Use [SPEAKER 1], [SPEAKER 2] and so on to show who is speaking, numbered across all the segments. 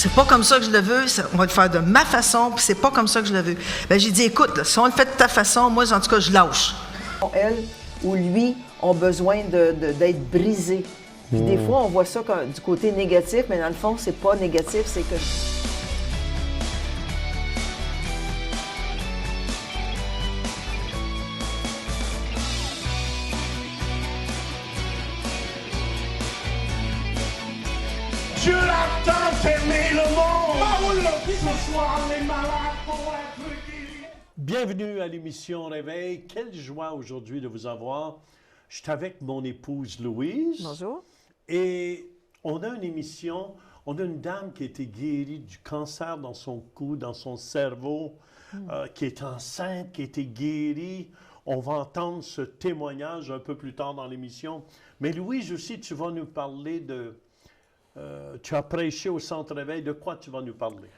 [SPEAKER 1] c'est pas comme ça que je le veux, on va le faire de ma façon, puis c'est pas comme ça que je le veux. Bien, j'ai dit, écoute, là, si on le fait de ta façon, moi, en tout cas, je lâche.
[SPEAKER 2] Elle ou lui ont besoin d'être brisés. Puis des fois, on voit ça du côté négatif, mais dans le fond, c'est pas négatif, c'est que...
[SPEAKER 3] Dieu a tant aimé le monde. Ce soir, les malades vont être guéris.
[SPEAKER 4] Bienvenue à l'émission Réveil. Quelle joie aujourd'hui de vous avoir. Je suis avec mon épouse Louise.
[SPEAKER 2] Bonjour.
[SPEAKER 4] Et on a une émission, on a une dame qui a été guérie du cancer dans son cou, dans son cerveau, qui est enceinte, qui a été guérie. On va entendre ce témoignage un peu plus tard dans l'émission. Mais Louise aussi, tu vas nous parler de... tu as prêché au Centre Réveil. De quoi tu vas nous parler?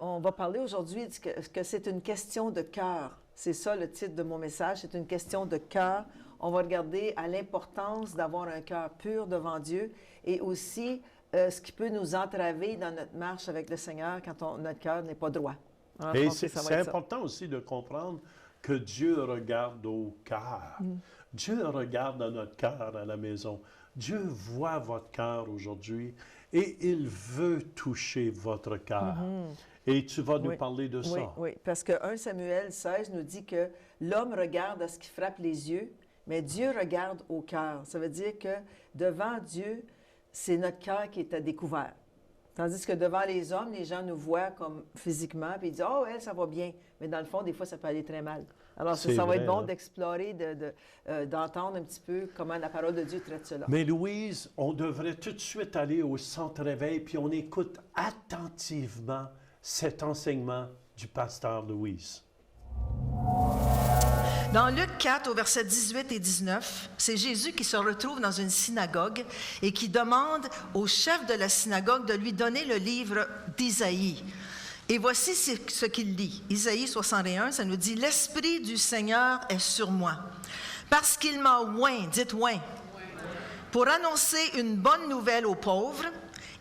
[SPEAKER 2] On va parler aujourd'hui que c'est une question de cœur. C'est ça le titre de mon message, c'est une question de cœur. On va regarder à l'importance d'avoir un cœur pur devant Dieu et aussi ce qui peut nous entraver dans notre marche avec le Seigneur quand notre cœur n'est pas droit. Alors,
[SPEAKER 4] et c'est important aussi de comprendre que Dieu regarde au cœur. Dieu regarde à notre cœur à la maison. Dieu voit votre cœur aujourd'hui et il veut toucher votre cœur. Et tu vas nous parler de ça.
[SPEAKER 2] Oui, parce que 1 Samuel 16 nous dit que l'homme regarde à ce qui frappe les yeux, mais Dieu regarde au cœur. Ça veut dire que devant Dieu, c'est notre cœur qui est à découvert. Tandis que devant les hommes, les gens nous voient comme physiquement, puis ils disent « Oh, elle, ça va bien ». Mais dans le fond, des fois, ça peut aller très mal. Alors, ça va être bon d'explorer, d'entendre un petit peu comment la parole de Dieu traite cela.
[SPEAKER 4] Mais Louise, on devrait tout de suite aller au Centre Réveil, puis on écoute attentivement cet enseignement du pasteur Louise.
[SPEAKER 1] Dans Luc 4, au verset 18 et 19, c'est Jésus qui se retrouve dans une synagogue et qui demande au chef de la synagogue de lui donner le livre d'Isaïe. Et voici ce qu'il lit. Isaïe 61, ça nous dit « L'Esprit du Seigneur est sur moi, parce qu'il m'a oint, dites oint, pour annoncer une bonne nouvelle aux pauvres.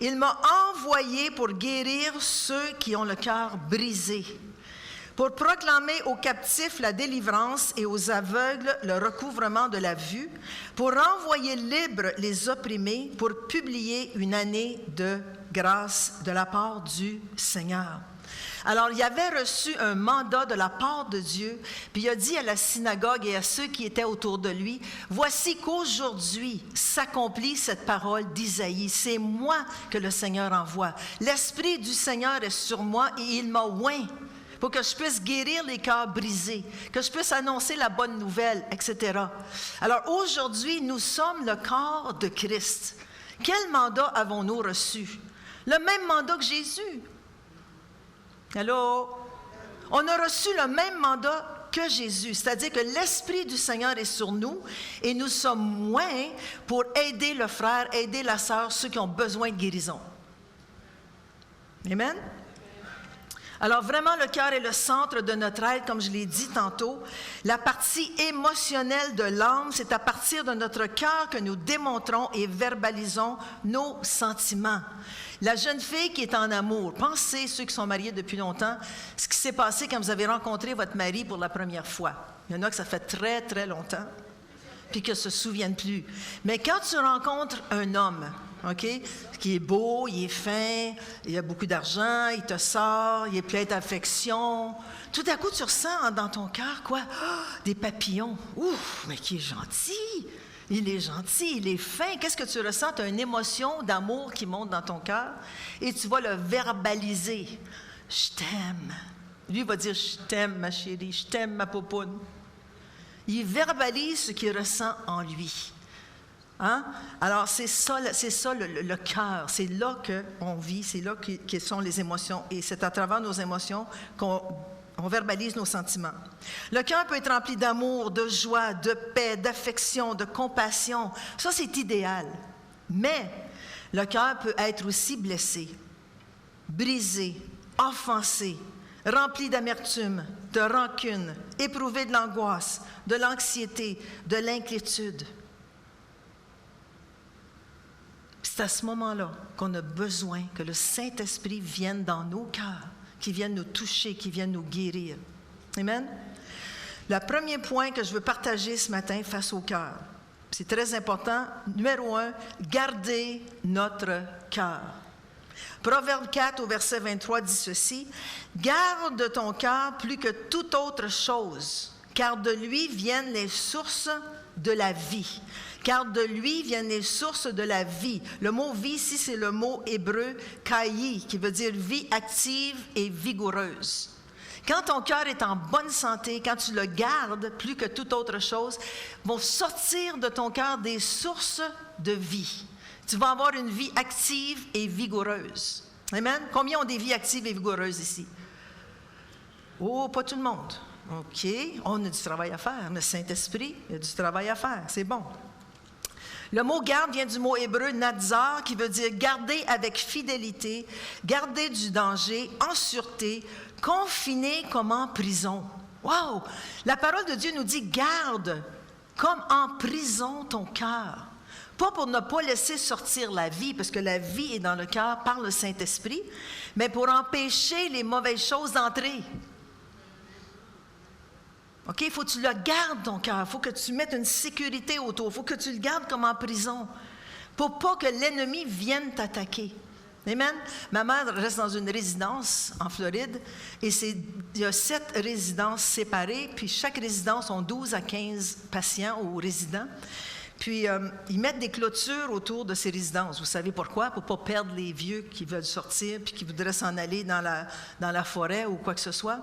[SPEAKER 1] Il m'a envoyé pour guérir ceux qui ont le cœur brisé, pour proclamer aux captifs la délivrance et aux aveugles le recouvrement de la vue, pour renvoyer libres les opprimés, pour publier une année de grâce de la part du Seigneur. » Alors, il avait reçu un mandat de la part de Dieu, puis il a dit à la synagogue et à ceux qui étaient autour de lui, « Voici qu'aujourd'hui s'accomplit cette parole d'Isaïe. C'est moi que le Seigneur envoie. L'Esprit du Seigneur est sur moi et il m'a oint pour que je puisse guérir les cœurs brisés, que je puisse annoncer la bonne nouvelle, etc. » Alors, aujourd'hui, nous sommes le corps de Christ. Quel mandat avons-nous reçu? Le même mandat que Jésus. Allô? On a reçu le même mandat que Jésus, c'est-à-dire que l'Esprit du Seigneur est sur nous et nous sommes moins pour aider le frère, aider la sœur, ceux qui ont besoin de guérison. Amen? Alors vraiment, le cœur est le centre de notre être, comme je l'ai dit tantôt. La partie émotionnelle de l'âme, c'est à partir de notre cœur que nous démontrons et verbalisons nos sentiments. La jeune fille qui est en amour, pensez, ceux qui sont mariés depuis longtemps, ce qui s'est passé quand vous avez rencontré votre mari pour la première fois. Il y en a que ça fait très, très longtemps, puis qu'ils ne se souviennent plus. Mais quand tu rencontres un homme, OK, qui est beau, il est fin, il a beaucoup d'argent, il te sort, il est plein d'affection, tout à coup, tu ressens dans ton cœur, quoi? Oh, des papillons. Ouf, mais qui est gentil! Il est gentil, il est fin. Qu'est-ce que tu ressens? Tu as une émotion d'amour qui monte dans ton cœur et tu vas le verbaliser. « Je t'aime. » Lui va dire « Je t'aime, ma chérie. Je t'aime, ma popoune. » Il verbalise ce qu'il ressent en lui. Hein? Alors, c'est ça le cœur. C'est là qu'on vit, c'est là que sont les émotions. Et c'est à travers nos émotions qu'on verbalise nos sentiments. Le cœur peut être rempli d'amour, de joie, de paix, d'affection, de compassion. Ça, c'est idéal. Mais le cœur peut être aussi blessé, brisé, offensé, rempli d'amertume, de rancune, éprouvé de l'angoisse, de l'anxiété, de l'inquiétude. C'est à ce moment-là qu'on a besoin que le Saint-Esprit vienne dans nos cœurs, qu'il vienne nous toucher, qu'il vienne nous guérir. Amen? Le premier point que je veux partager ce matin face au cœur, c'est très important. Numéro 1, garder notre cœur. Proverbe 4 au verset 23 dit ceci, « Garde ton cœur plus que toute autre chose, car de lui viennent les sources de la vie. » Car de lui viennent les sources de la vie. Le mot « vie » ici, c'est le mot hébreu « kayi » qui veut dire « vie active et vigoureuse ». Quand ton cœur est en bonne santé, quand tu le gardes plus que toute autre chose, vont sortir de ton cœur des sources de vie. Tu vas avoir une vie active et vigoureuse. Amen? Combien ont des vies actives et vigoureuses ici? Oh, pas tout le monde. OK, on a du travail à faire. Le Saint-Esprit, il y a du travail à faire. C'est bon. Le mot « garde » vient du mot hébreu « natzar » qui veut dire « garder avec fidélité, garder du danger, en sûreté, confiné comme en prison. » Wow! La parole de Dieu nous dit « garde comme en prison ton cœur ». Pas pour ne pas laisser sortir la vie, parce que la vie est dans le cœur par le Saint-Esprit, mais pour empêcher les mauvaises choses d'entrer. OK, il faut que tu le gardes, ton cœur. Il faut que tu mettes une sécurité autour. Il faut que tu le gardes comme en prison pour pas que l'ennemi vienne t'attaquer. Amen? Ma mère reste dans une résidence en Floride et il y a 7 résidences séparées, puis chaque résidence a 12 à 15 patients ou résidents. Puis, ils mettent des clôtures autour de ces résidences. Vous savez pourquoi? Pour ne pas perdre les vieux qui veulent sortir puis qui voudraient s'en aller dans la forêt ou quoi que ce soit.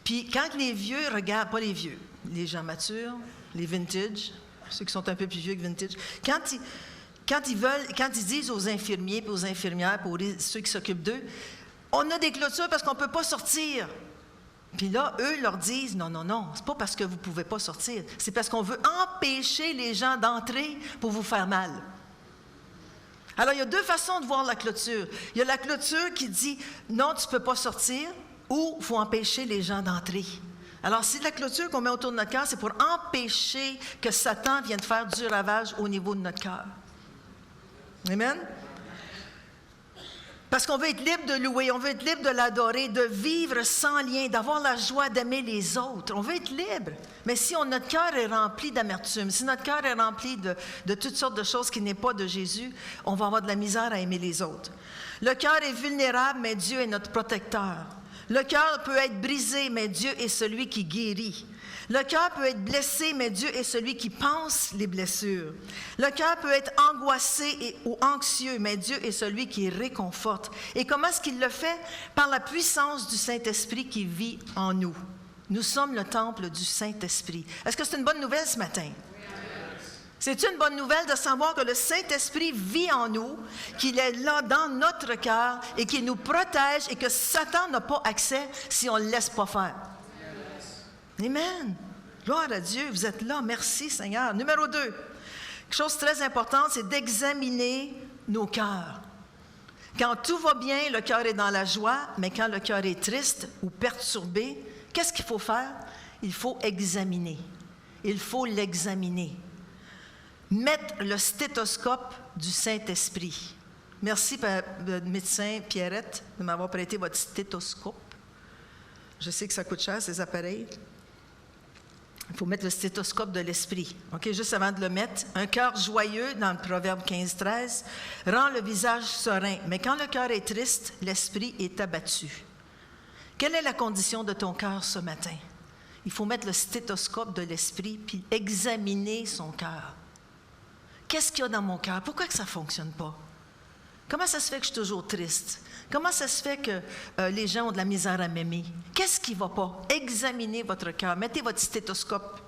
[SPEAKER 1] Puis quand les vieux regardent, pas les vieux, les gens matures, les vintage, ceux qui sont un peu plus vieux que vintage, quand ils disent aux infirmiers et aux infirmières, pour ceux qui s'occupent d'eux, on a des clôtures parce qu'on ne peut pas sortir. Puis là, eux leur disent, non, c'est pas parce que vous ne pouvez pas sortir, c'est parce qu'on veut empêcher les gens d'entrer pour vous faire mal. Alors, il y a 2 façons de voir la clôture. Il y a la clôture qui dit, non, tu ne peux pas sortir, ou il faut empêcher les gens d'entrer. Alors, si la clôture qu'on met autour de notre cœur, c'est pour empêcher que Satan vienne faire du ravage au niveau de notre cœur. Amen? Parce qu'on veut être libre de louer, on veut être libre de l'adorer, de vivre sans lien, d'avoir la joie d'aimer les autres. On veut être libre. Mais si notre cœur est rempli d'amertume, si notre cœur est rempli de toutes sortes de choses qui n'est pas de Jésus, on va avoir de la misère à aimer les autres. Le cœur est vulnérable, mais Dieu est notre protecteur. Le cœur peut être brisé, mais Dieu est celui qui guérit. Le cœur peut être blessé, mais Dieu est celui qui pense les blessures. Le cœur peut être angoissé ou anxieux, mais Dieu est celui qui réconforte. Et comment est-ce qu'il le fait? Par la puissance du Saint-Esprit qui vit en nous. Nous sommes le temple du Saint-Esprit. Est-ce que c'est une bonne nouvelle ce matin? C'est une bonne nouvelle de savoir que le Saint-Esprit vit en nous, qu'il est là dans notre cœur et qu'il nous protège et que Satan n'a pas accès si on ne le laisse pas faire. Amen. Gloire à Dieu, vous êtes là. Merci Seigneur. Numéro 2, quelque chose de très important, c'est d'examiner nos cœurs. Quand tout va bien, le cœur est dans la joie, mais quand le cœur est triste ou perturbé, qu'est-ce qu'il faut faire? Il faut examiner. Il faut l'examiner. Mettre le stéthoscope du Saint-Esprit. Merci, médecin Pierrette, de m'avoir prêté votre stéthoscope. Je sais que ça coûte cher, ces appareils. Il faut mettre le stéthoscope de l'esprit. OK, juste avant de le mettre, un cœur joyeux, dans le Proverbe 15-13, rend le visage serein. Mais quand le cœur est triste, l'esprit est abattu. Quelle est la condition de ton cœur ce matin? Il faut mettre le stéthoscope de l'esprit puis examiner son cœur. Qu'est-ce qu'il y a dans mon cœur? Pourquoi que ça ne fonctionne pas? Comment ça se fait que je suis toujours triste? Comment ça se fait que les gens ont de la misère à m'aimer? Qu'est-ce qui ne va pas? Examinez votre cœur. Mettez votre stéthoscope.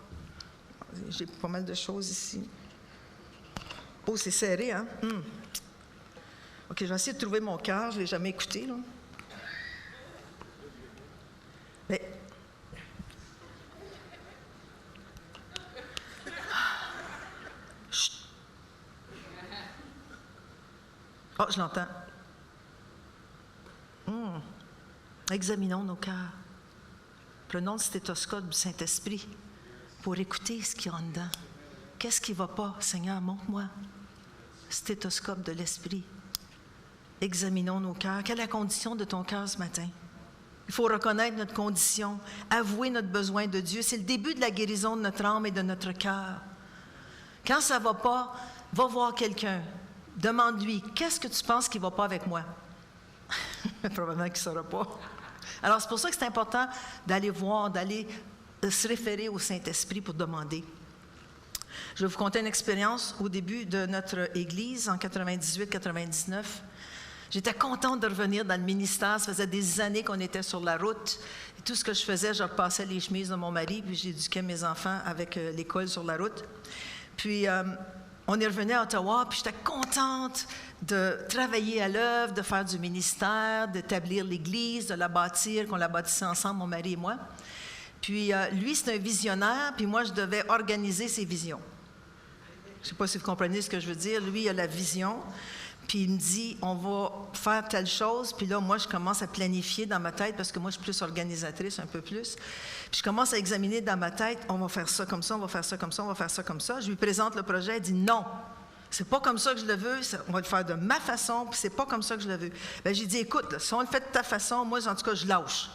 [SPEAKER 1] J'ai pas mal de choses ici. Oh, c'est serré, hein? OK, je vais essayer de trouver mon cœur. Je ne l'ai jamais écouté, là. Mais... Oh, je l'entends. Examinons nos cœurs. Prenons le stéthoscope du Saint-Esprit pour écouter ce qu'il y a en dedans. Qu'est-ce qui ne va pas? Seigneur, montre-moi. stéthoscope de l'esprit. Examinons nos cœurs. Quelle est la condition de ton cœur ce matin? Il faut reconnaître notre condition, avouer notre besoin de Dieu. C'est le début de la guérison de notre âme et de notre cœur. Quand ça ne va pas, va voir quelqu'un. Demande-lui, qu'est-ce que tu penses qui ne va pas avec moi? Probablement qu'il ne saura pas. Alors, c'est pour ça que c'est important d'aller voir, d'aller se référer au Saint-Esprit pour demander. Je vais vous conter une expérience au début de notre Église, en 98-99. J'étais contente de revenir dans le ministère. Ça faisait des années qu'on était sur la route. Et tout ce que je faisais, je repassais les chemises de mon mari, puis j'éduquais mes enfants avec l'école sur la route. Puis, on est revenu à Ottawa, puis j'étais contente de travailler à l'œuvre, de faire du ministère, d'établir l'Église, de la bâtir, qu'on la bâtissait ensemble, mon mari et moi. Puis, lui, c'est un visionnaire, puis moi, je devais organiser ses visions. Je ne sais pas si vous comprenez ce que je veux dire. Lui, il a la vision, puis il me dit, on va faire telle chose, puis là, moi, je commence à planifier dans ma tête, parce que moi, je suis plus organisatrice, un peu plus. Puis je commence à examiner dans ma tête, on va faire ça comme ça, on va faire ça comme ça, on va faire ça comme ça. Je lui présente le projet, elle dit non. C'est pas comme ça que je le veux, on va le faire de ma façon, puis c'est pas comme ça que je le veux. Bien, j'ai dit, écoute, là, si on le fait de ta façon, moi, en tout cas, je lâche.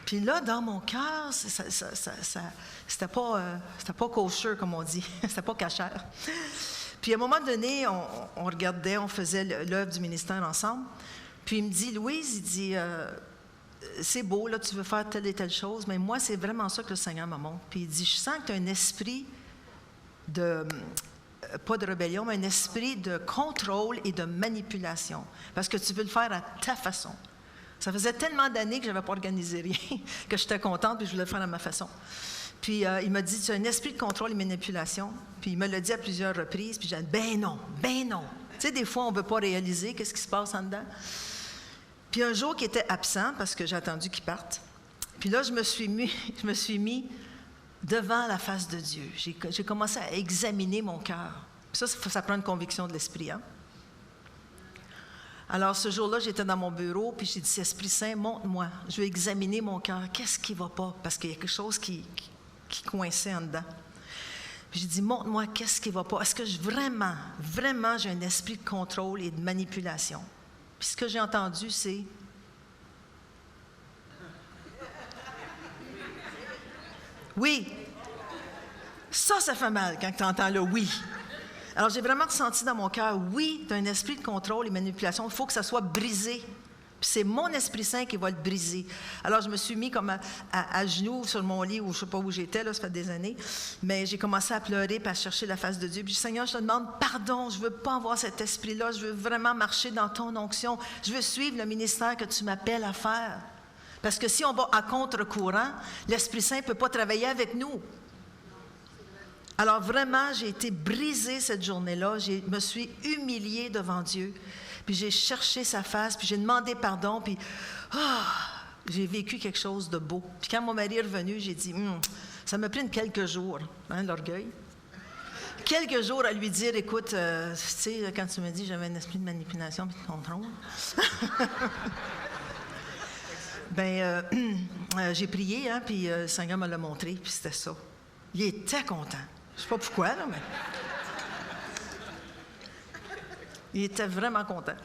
[SPEAKER 1] Puis là, dans mon cœur, c'était pas kosher, comme on dit. C'était pas cachère. Puis à un moment donné, on regardait, on faisait l'œuvre du ministère ensemble. Puis il me dit, Louise, il dit, c'est beau, là, tu veux faire telle et telle chose, mais moi, c'est vraiment ça que le Seigneur me montre. Puis il dit, je sens que tu as un esprit pas de rébellion, mais un esprit de contrôle et de manipulation. Parce que tu veux le faire à ta façon. Ça faisait tellement d'années que je n'avais pas organisé rien, que j'étais contente, puis je voulais le faire à ma façon. Puis il m'a dit, tu as un esprit de contrôle et manipulation. Puis il me l'a dit à plusieurs reprises, puis j'ai dit, ben non. Tu sais, des fois, on ne veut pas réaliser qu'est-ce qui se passe en dedans. Puis un jour, qui était absent, parce que j'ai attendu qu'il parte, puis là, je me suis mis devant la face de Dieu. J'ai commencé à examiner mon cœur. Ça prend une conviction de l'Esprit, hein? Alors, ce jour-là, j'étais dans mon bureau, puis j'ai dit, Esprit Saint, montre-moi. Je vais examiner mon cœur. Qu'est-ce qui ne va pas? Parce qu'il y a quelque chose qui coinçait en dedans. Puis j'ai dit, montre-moi, qu'est-ce qui ne va pas? Est-ce que vraiment, j'ai un esprit de contrôle et de manipulation? Puis ce que j'ai entendu, c'est... Oui. Ça fait mal quand tu entends le « oui ». Alors, j'ai vraiment ressenti dans mon cœur, oui, tu as un esprit de contrôle et manipulation, il faut que ça soit brisé. Puis c'est mon Esprit Saint qui va le briser. Alors, je me suis mis comme à genoux sur mon lit, ou je ne sais pas où j'étais, là, ça fait des années, mais j'ai commencé à pleurer, puis à chercher la face de Dieu. Puis, Seigneur, je te demande pardon, je ne veux pas avoir cet esprit-là, je veux vraiment marcher dans ton onction, je veux suivre le ministère que tu m'appelles à faire. Parce que si on va à contre-courant, l'Esprit Saint ne peut pas travailler avec nous. Alors vraiment, j'ai été brisée cette journée-là. Je me suis humiliée devant Dieu. Puis j'ai cherché sa face, puis j'ai demandé pardon, puis j'ai vécu quelque chose de beau. Puis quand mon mari est revenu, j'ai dit, ça m'a pris quelques jours, hein, l'orgueil. Quelques jours à lui dire, écoute, tu sais, quand tu me dis j'avais un esprit de manipulation et de contrôle, j'ai prié, hein, puis le Seigneur me l'a montré, puis c'était ça. Il était content. Je ne sais pas pourquoi, là, mais... Il était vraiment content.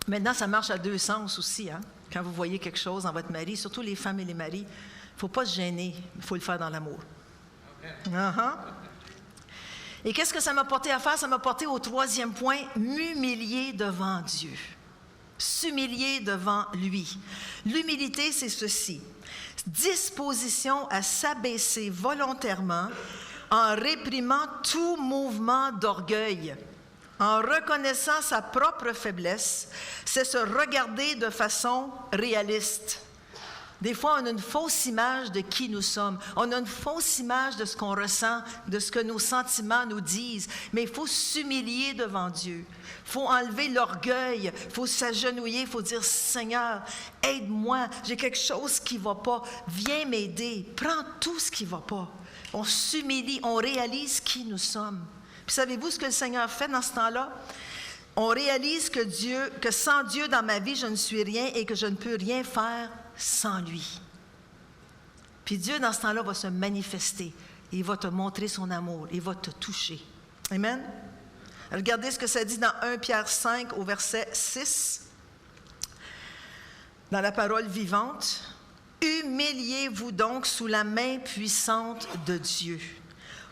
[SPEAKER 1] Maintenant, ça marche à deux sens aussi, hein? Quand vous voyez quelque chose dans votre mari, surtout les femmes et les maris, il ne faut pas se gêner, il faut le faire dans l'amour. Et qu'est-ce que ça m'a porté à faire? Ça m'a porté au troisième point, m'humilier devant Dieu. S'humilier devant lui. L'humilité, c'est ceci. Disposition à s'abaisser volontairement en réprimant tout mouvement d'orgueil, en reconnaissant sa propre faiblesse, c'est se regarder de façon réaliste. Des fois, on a une fausse image de qui nous sommes. On a une fausse image de ce qu'on ressent, de ce que nos sentiments nous disent. Mais il faut s'humilier devant Dieu. Il faut enlever l'orgueil. Il faut s'agenouiller. Il faut dire, Seigneur, aide-moi. J'ai quelque chose qui ne va pas. Viens m'aider. Prends tout ce qui ne va pas. On s'humilie. On réalise qui nous sommes. Puis savez-vous ce que le Seigneur fait dans ce temps-là? On réalise que sans Dieu dans ma vie, je ne suis rien et que je ne peux rien faire sans lui. Puis Dieu, dans ce temps-là, va se manifester Il va te montrer son amour. Il va te toucher. Amen? Regardez ce que ça dit dans 1 Pierre 5 au verset 6. Dans la parole vivante. Humiliez-vous donc sous la main puissante de Dieu,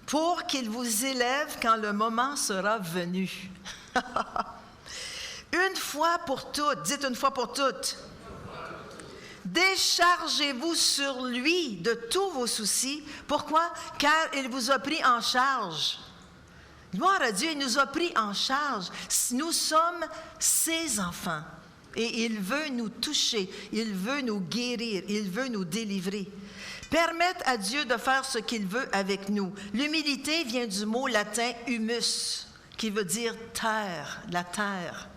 [SPEAKER 1] pour qu'il vous élève quand le moment sera venu. Une fois pour toutes, dites une fois pour toutes. Déchargez-vous sur lui de tous vos soucis. Pourquoi? Car il vous a pris en charge. Gloire à Dieu, il nous a pris en charge. Nous sommes ses enfants. Et il veut nous toucher, il veut nous guérir, il veut nous délivrer. Permettre à Dieu de faire ce qu'il veut avec nous. L'humilité vient du mot latin humus, qui veut dire terre, la terre.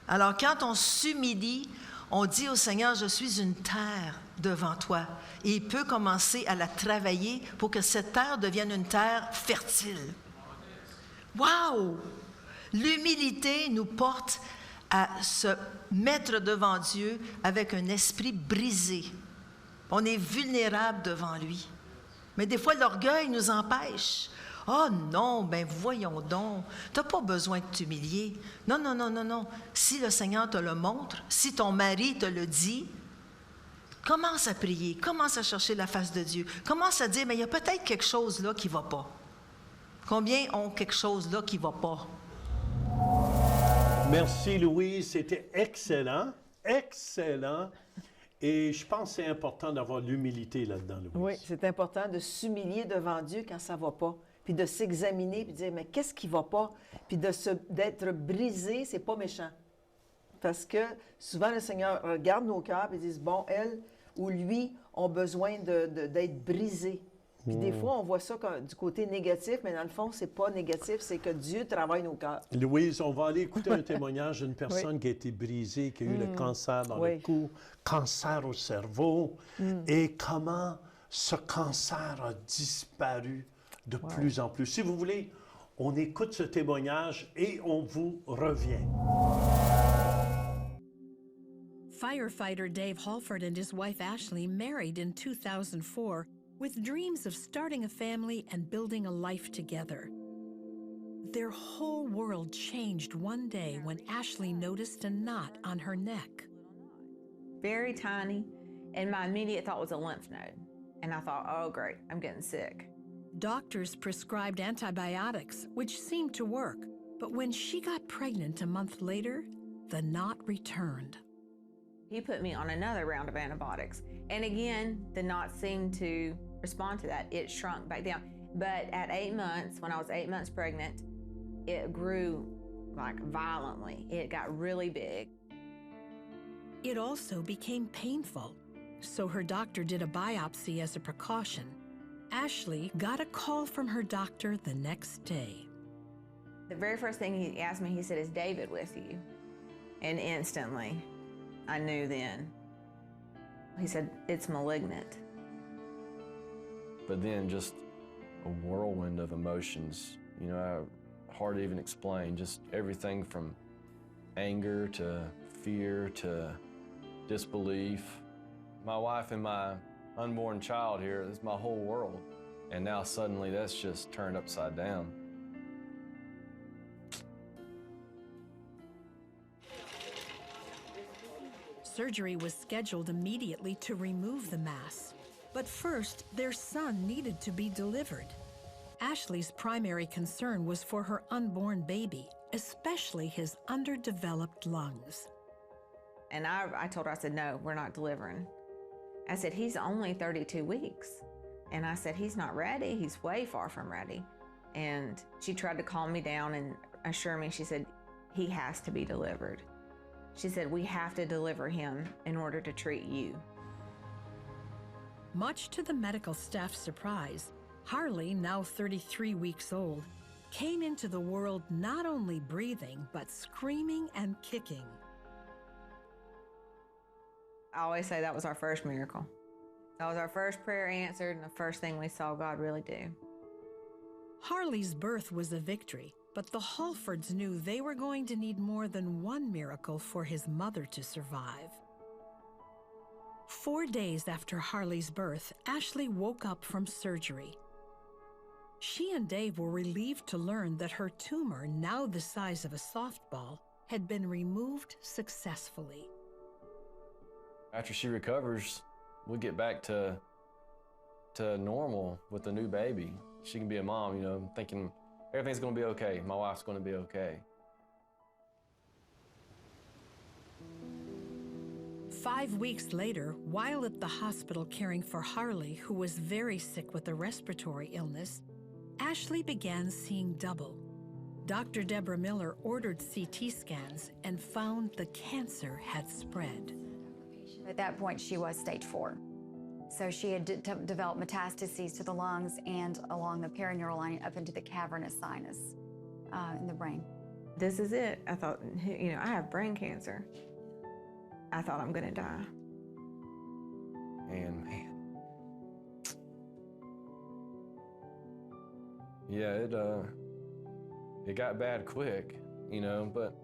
[SPEAKER 1] Alors quand on s'humilie, on dit au Seigneur, je suis une terre devant toi. Et il peut commencer à la travailler pour que cette terre devienne une terre fertile. Wow! L'humilité nous porte à se mettre devant Dieu avec un esprit brisé. On est vulnérable devant lui. Mais des fois, l'orgueil nous empêche. « Oh non, ben voyons donc, tu n'as pas besoin de t'humilier. » Non, non, non, non, non. Si le Seigneur te le montre, si ton mari te le dit, commence à prier, commence à chercher la face de Dieu, commence à dire, mais il y a peut-être quelque chose là qui ne va pas. Combien ont quelque chose là qui ne va pas?
[SPEAKER 4] Merci, Louise. C'était excellent. Excellent. Et je pense que c'est important d'avoir l'humilité là-dedans, Louise.
[SPEAKER 2] Oui, c'est important de s'humilier devant Dieu quand ça ne va pas. Puis de s'examiner, puis de dire, mais qu'est-ce qui ne va pas? Puis d'être brisé, c'est pas méchant. Parce que souvent, le Seigneur regarde nos cœurs et dit, bon, elle ou lui ont besoin d'être brisés. Puis des fois, on voit ça du côté négatif, mais dans le fond, c'est pas négatif, c'est que Dieu travaille nos cœurs.
[SPEAKER 4] Louise, on va aller écouter un témoignage d'une personne qui a été brisée, qui a eu le cancer dans le cou, cancer au cerveau, et comment ce cancer a disparu de plus en plus. Si vous voulez, on écoute ce témoignage et on vous revient.
[SPEAKER 5] Firefighter Dave Halford and his wife Ashley married in 2004 with dreams of starting a family and building a life together. Their whole world changed one day when Ashley noticed a knot on her neck.
[SPEAKER 6] Very tiny, and my immediate thought was a lymph node. And I thought, oh great, I'm getting sick.
[SPEAKER 5] Doctors prescribed antibiotics, which seemed to work, but when she got pregnant a month later, the knot returned.
[SPEAKER 6] He put me on another round of antibiotics. And again, the knot seemed to respond to that. It shrunk back down. But at 8 months, when I was 8 months pregnant, it grew like violently. It got really big.
[SPEAKER 5] It also became painful, so her doctor did a biopsy as a precaution. Ashley got a call from her doctor the next day.
[SPEAKER 6] The very first thing he asked me, he said, is David with you? And instantly, I knew then. He said, it's malignant.
[SPEAKER 7] But then just a whirlwind of emotions, you know, hard to even explain, just everything from anger to fear to disbelief. My wife and my unborn child here is my whole world. And now suddenly that's just turned upside down.
[SPEAKER 5] Surgery was scheduled immediately to remove the mass. But first, their son needed to be delivered. Ashley's primary concern was for her unborn baby, especially his underdeveloped lungs.
[SPEAKER 6] And I told her, I said, no, we're not delivering. I said, he's only 32 weeks. And I said, he's not ready. He's way far from ready. And she tried to calm me down and assure me. She said, he has to be delivered. She said, we have to deliver him in order to treat you.
[SPEAKER 5] Much to the medical staff's surprise, Harley, now 33 weeks old, came into the world not only breathing, but screaming and kicking.
[SPEAKER 6] I always say that was our first miracle. That was our first prayer answered and the first thing we saw God really do.
[SPEAKER 5] Harley's birth was a victory, but the Halfords knew they were going to need more than one miracle for his mother to survive. 4 days after Harley's birth, Ashley woke up from surgery. She and Dave were relieved to learn that her tumor, now the size of a softball, had been removed successfully.
[SPEAKER 7] After she recovers, we'll get back to normal with the new baby. She can be a mom, you know, thinking everything's going to be okay. My wife's going to be okay.
[SPEAKER 5] 5 weeks later, while at the hospital caring for Harley, who was very sick with a respiratory illness, Ashley began seeing double. Dr. Deborah Miller ordered CT scans and found the cancer had spread.
[SPEAKER 8] At that point, she was stage 4. So she had developed metastases to the lungs and along the perineural line up into the cavernous sinus in the brain.
[SPEAKER 6] This is it. I thought, you know, I have brain cancer. I thought I'm gonna die.
[SPEAKER 7] And man, yeah, it got bad quick, you know, but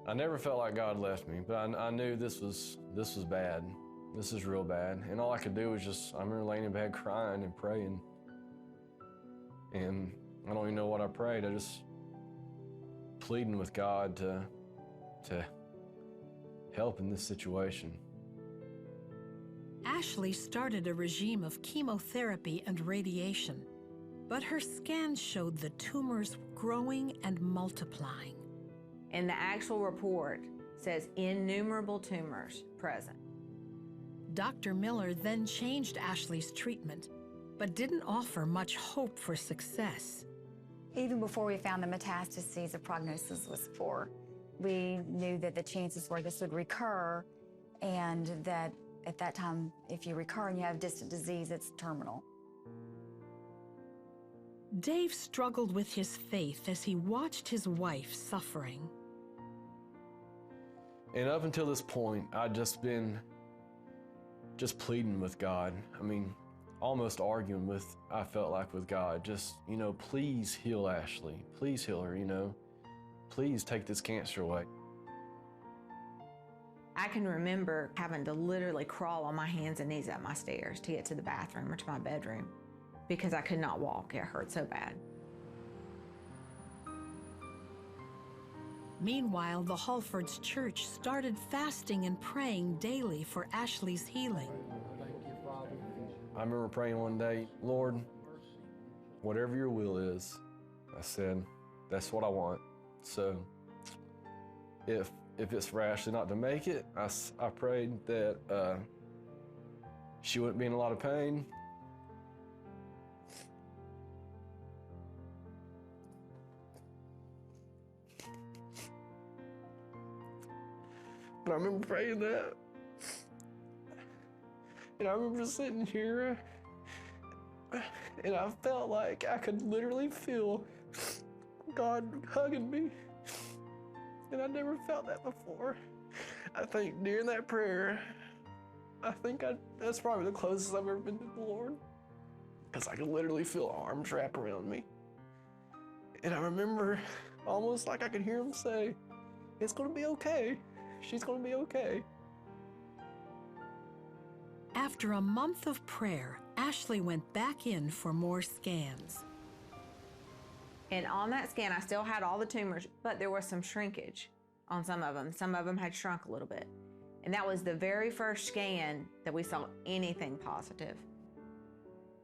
[SPEAKER 7] I never felt like God left me, but I knew this was bad. This is real bad. And all I could do was I remember laying in bed crying and praying. And I don't even know what I prayed. I just pleading with God to help in this situation.
[SPEAKER 5] Ashley started a regime of chemotherapy and radiation, but her scans showed the tumors growing and multiplying.
[SPEAKER 6] And the actual report says innumerable tumors present.
[SPEAKER 5] Dr. Miller then changed Ashley's treatment, but didn't offer much hope for success.
[SPEAKER 8] Even before we found the metastases, the prognosis was poor. We knew that the chances were this would recur, and that at that time, if you recur and you have distant disease, it's terminal.
[SPEAKER 5] Dave struggled with his faith as he watched his wife suffering.
[SPEAKER 7] And up until this point, I'd just been pleading with God. I mean, almost arguing I felt like with God. Just, you know, please heal Ashley. Please heal her, you know. Please take this cancer away.
[SPEAKER 6] I can remember having to literally crawl on my hands and knees up my stairs to get to the bathroom or to my bedroom because I could not walk. It hurt so bad.
[SPEAKER 5] Meanwhile, the Halfords' church started fasting and praying daily for Ashley's healing.
[SPEAKER 7] I remember praying one day, Lord, whatever your will is, I said, that's what I want. So if it's for Ashley not to make it, I prayed that she wouldn't be in a lot of pain. And I remember praying that. And I remember sitting here and I felt like I could literally feel God hugging me. And I never felt that before. I think during that prayer, that's probably the closest I've ever been to the Lord. Because I could literally feel arms wrap around me. And I remember almost like I could hear him say, it's gonna be okay. She's gonna be okay.
[SPEAKER 5] After a month of prayer, Ashley went back in for more scans.
[SPEAKER 6] And on that scan, I still had all the tumors, but there was some shrinkage on some of them. Some of them had shrunk a little bit. And that was the very first scan that we saw anything positive.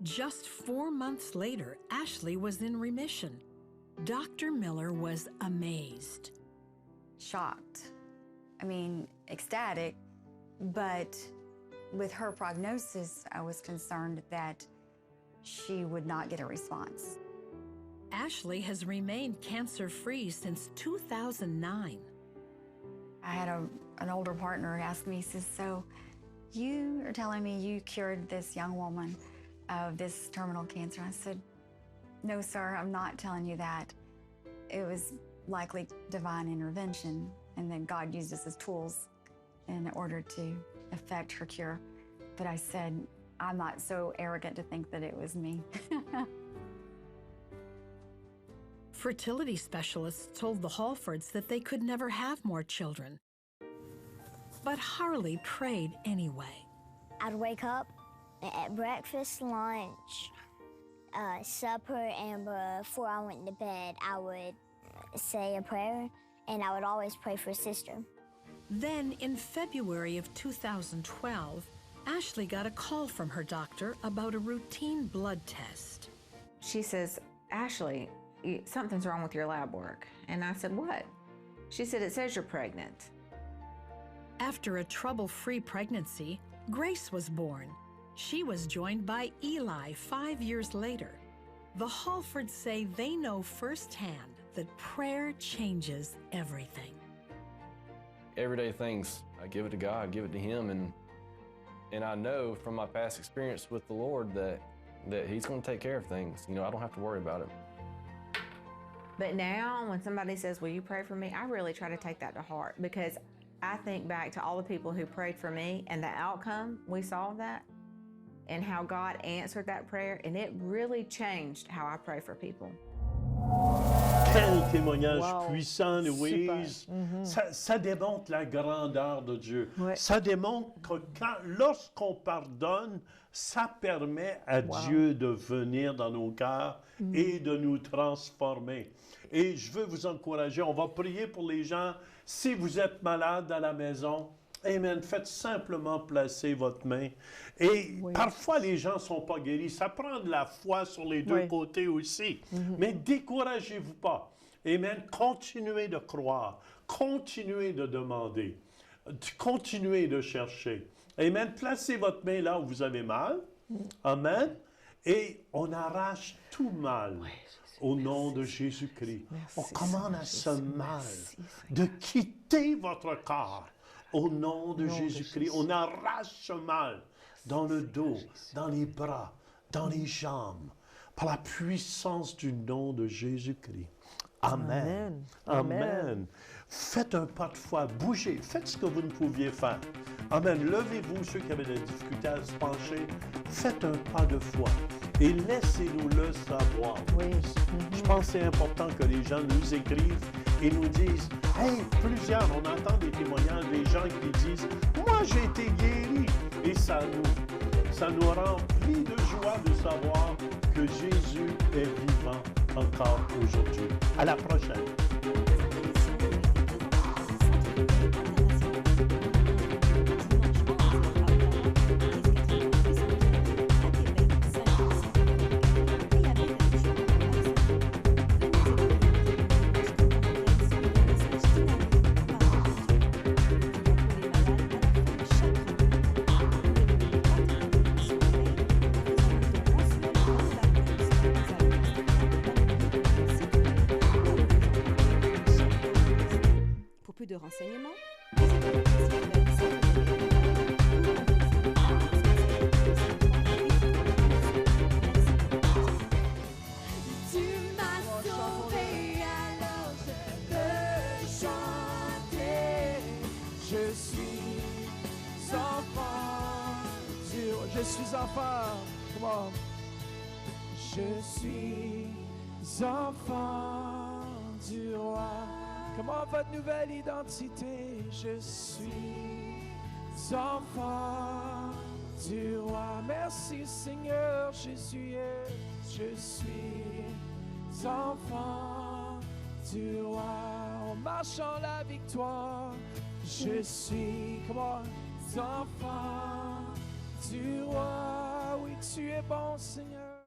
[SPEAKER 5] Just 4 months later, Ashley was in remission. Dr. Miller was amazed.
[SPEAKER 8] Shocked. I mean, ecstatic, but with her prognosis, I was concerned that she would not get a response.
[SPEAKER 5] Ashley has remained cancer-free since 2009.
[SPEAKER 8] I had an older partner ask me, he says, so you are telling me you cured this young woman of this terminal cancer? I said, no, sir, I'm not telling you that. It was likely divine intervention, and then God used us as tools in order to effect her cure. But I said, I'm not so arrogant to think that it was me.
[SPEAKER 5] Fertility specialists told the Halfords that they could never have more children. But Harley prayed anyway.
[SPEAKER 9] I'd wake up at breakfast, lunch, supper, and before I went to bed, I would say a prayer, and I would always pray for sister.
[SPEAKER 5] Then, in February of 2012, Ashley got a call from her doctor about a routine blood test.
[SPEAKER 6] She says, Ashley, something's wrong with your lab work. And I said, what? She said, it says you're pregnant.
[SPEAKER 5] After a trouble-free pregnancy, Grace was born. She was joined by Eli 5 years later. The Halfords say they know firsthand that prayer changes everything.
[SPEAKER 7] Everyday things, I give it to God, give it to Him, and I know from my past experience with the Lord that He's going to take care of things. You know, I don't have to worry about it.
[SPEAKER 6] But now when somebody says, will you pray for me? I really try to take that to heart, because I think back to all the people who prayed for me and the outcome we saw of that and how God answered that prayer, and it really changed how I pray for people.
[SPEAKER 4] Quel témoignage puissant,
[SPEAKER 2] Super.
[SPEAKER 4] Louise. Ça démontre la grandeur de Dieu.
[SPEAKER 2] Ouais.
[SPEAKER 4] Ça démontre que lorsqu'on pardonne, ça permet à Dieu de venir dans nos cœurs et de nous transformer. Et je veux vous encourager, on va prier pour les gens. Si vous êtes malade à la maison, amen, faites simplement placer votre main. Et parfois, les gens ne sont pas guéris. Ça prend de la foi sur les deux côtés aussi. Mais découragez-vous pas. Amen. Continuez de croire. Continuez de demander. Continuez de chercher. Amen. Placez votre main là où vous avez mal. Amen. Et on arrache tout mal. Au nom de Jésus-Christ. On commande à ce mal de quitter votre corps. Au nom de Jésus-Christ, on arrache ce mal dans le dos, dans les bras, dans les jambes, par la puissance du nom de Jésus-Christ. Amen. Amen. Faites un pas de foi, bougez, faites ce que vous ne pouviez faire. Amen. Levez-vous, ceux qui avaient de la difficulté à se pencher, faites un pas de foi et laissez-nous le savoir. Je pense que c'est important que les gens nous écrivent et nous disent, hey, plusieurs, on entend des témoignages des gens qui disent, moi j'ai été guéri. Et ça nous remplit de joie de savoir que Jésus est vivant encore aujourd'hui. À la prochaine.
[SPEAKER 10] De renseignements.
[SPEAKER 3] Tu m'as sauvé, alors je peux chanter. Je suis enfant du roi. Je suis enfant. Comment? Je suis enfant du roi. Comment votre nouvelle identité? Je suis enfant du roi. Merci Seigneur Jésus. Je suis enfant du roi. En marchant la victoire. Je suis, comment? Enfant du roi. Oui, tu es bon Seigneur.